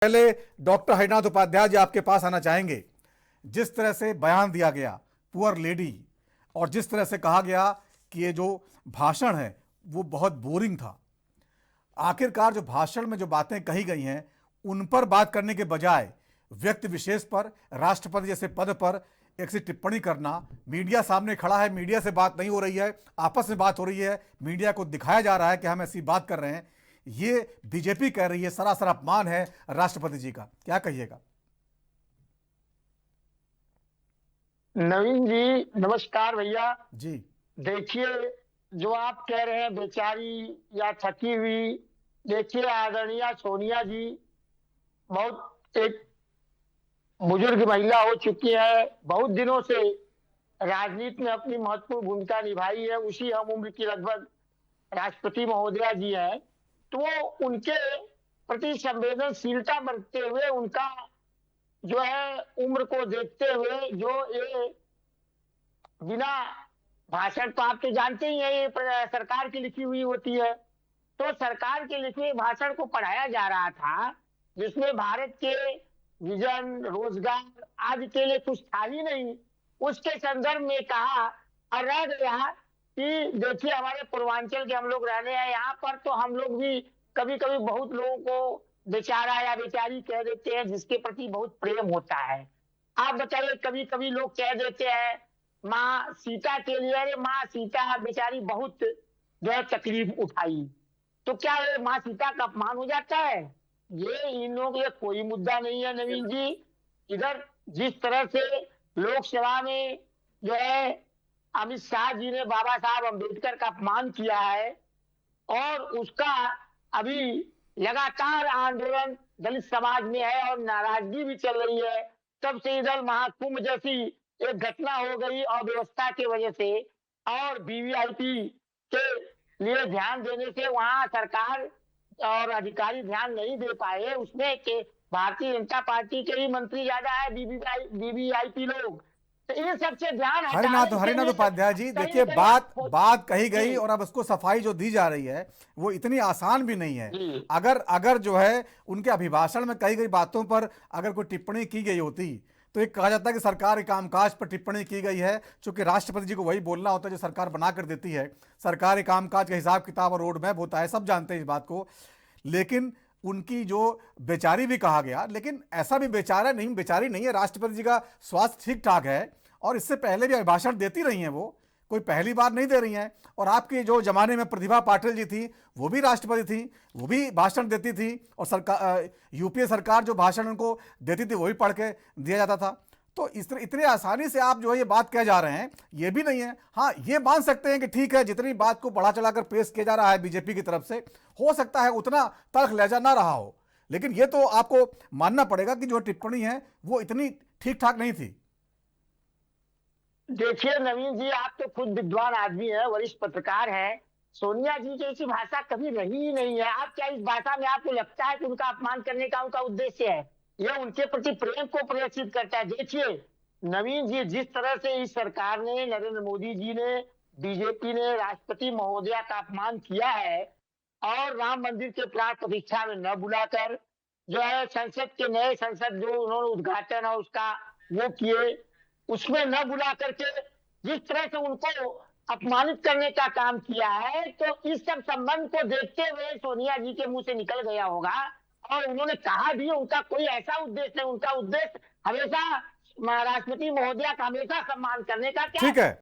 पहले डॉक्टर हरिनाथ उपाध्याय जी आपके पास आना चाहेंगे। जिस तरह से बयान दिया गया पुअर लेडी, और जिस तरह से कहा गया कि ये जो भाषण है वो बहुत बोरिंग था, आखिरकार जो भाषण में जो बातें कही गई हैं उन पर बात करने के बजाय व्यक्ति विशेष पर, राष्ट्रपति जैसे पद पर एक सी टिप्पणी करना, मीडिया सामने खड़ा है, मीडिया से बात नहीं हो रही है, आपस में बात हो रही है, मीडिया को दिखाया जा रहा है कि हम ऐसी बात कर रहे हैं, ये बीजेपी कह रही है सरासर अपमान है राष्ट्रपति जी का। क्या कहिएगा? नवीन जी नमस्कार भैया। जी। देखिए, जो आप कह रहे हैं बेचारी या थकी हुई, देखिए आदरणीय सोनिया जी बहुत एक बुजुर्ग महिला हो चुकी है, बहुत दिनों से राजनीति में अपनी महत्वपूर्ण भूमिका निभाई है। उसी हम उम्र की लगभग राष्ट्रपति महोदया जी हैं, तो वो उनके प्रति संवेदनशीलता बरतते हुए, उनका जो है उम्र को देखते हुए, जो ये बिना भाषण, तो आप तो जानते ही हैं ये सरकार की लिखी हुई होती है, तो सरकार के लिखे हुए भाषण को पढ़ाया जा रहा था, जिसमें भारत के विजन, रोजगार आदि के लिए कुछ था ही नहीं। उसके संदर्भ में कहा और रह गया कि देखिए हमारे पूर्वांचल के हम लोग रहने हैं यहाँ पर, तो हम लोग भी कभी कभी बहुत लोगों को बेचारा या बेचारी कह देते हैं, जिसके प्रति बहुत प्रेम होता है। आप बताइए, कभी कभी लोग कह देते हैं माँ सीता के लिए, अरे माँ सीता बेचारी बहुत जो है तकलीफ उठाई, तो क्या ये माँ सीता का अपमान हो जाता है? ये इन लोगों के लिए कोई मुद्दा नहीं है नवीन जी। इधर जिस तरह से लोकसभा में जो है अमित शाह जी ने बाबा साहब अम्बेडकर का अपमान किया है, और उसका अभी लगातार आंदोलन दलित समाज में है और नाराजगी भी चल रही है। तब से इधर महाकुंभ जैसी एक घटना हो गई अव्यवस्था की वजह से, और वीवीआईपी के लिए ध्यान देने से वहां सरकार और अधिकारी ध्यान नहीं दे पाए उसमें कि भारतीय जनता पार्टी के ही मंत्री ज्यादा है, वीवीआईपी लोग, तो इन सबसे ध्यान हरिनाथ हटाने के हरिनाथ लिए उपाध्याय जी, कहीं देखिए कहीं बात बात कही गई और अब उसको सफाई जो दी जा रही है वो इतनी आसान भी नहीं है। जी अगर अगर जो है उनके अभिभाषण में कही गई बातों पर अगर कोई टिप्पणी की गई होती तो एक कहा जाता है कि सरकार के कामकाज पर टिप्पणी की गई है, चूंकि राष्ट्रपति जी को वही बोलना होता है जो सरकार बना कर देती है। सरकार के कामकाज का हिसाब किताब और रोड मैप होता है, सब जानते हैं इस बात को। लेकिन उनकी जो बेचारी भी कहा गया, लेकिन ऐसा भी बेचारा नहीं, बेचारी नहीं है, राष्ट्रपति जी का स्वास्थ्य ठीक ठाक है और इससे पहले भी भाषण देती रही हैं, वो कोई पहली बार नहीं दे रही हैं। और आपके जो जमाने में प्रतिभा पाटिल जी थी वो भी राष्ट्रपति थी, वो भी भाषण देती थी, और सरकार यूपीए सरकार जो भाषण उनको देती थी वही पढ़ के दिया जाता था। तो इस तरह इतने आसानी से आप जो है ये बात कह जा रहे हैं, ये भी नहीं है। हाँ, ये मान सकते हैं कि ठीक है, जितनी बात को बढ़ा चढ़ाकर पेश किया जा रहा है बीजेपी की तरफ से, हो सकता है उतना तल्ख लहजा ना रहा हो, लेकिन ये तो आपको मानना पड़ेगा कि जो टिप्पणी है वो इतनी ठीक ठाक नहीं थी। देखिए नवीन जी, आप तो खुद विद्वान आदमी है, वरिष्ठ पत्रकार हैं। सोनिया जी की ऐसी भाषा कभी रही ही नहीं है। आप क्या इस भाषा में आपको लगता है कि उनका अपमान करने का उनका उद्देश्य है? यह उनके प्रति प्रेम को प्रदर्शित करता है। देखिए नवीन जी, जिस तरह से इस सरकार ने, नरेंद्र मोदी जी ने, बीजेपी ने राष्ट्रपति महोदया का अपमान किया है, और राम मंदिर के प्राण प्रतिष्ठा में न बुलाकर, जो है संसद के नए संसद जो उन्होंने उद्घाटन और उसका वो किए, उसमें न बुला करके जिस तरह से उनको अपमानित करने का काम किया है, तो इस सब संबंध को देखते हुए सोनिया जी के मुंह से निकल गया होगा। और उन्होंने कहा भी, उनका कोई ऐसा उद्देश्य नहीं, उनका उद्देश्य हमेशा राष्ट्रपति महोदया का हमेशा सम्मान करने का। क्या ठीक है।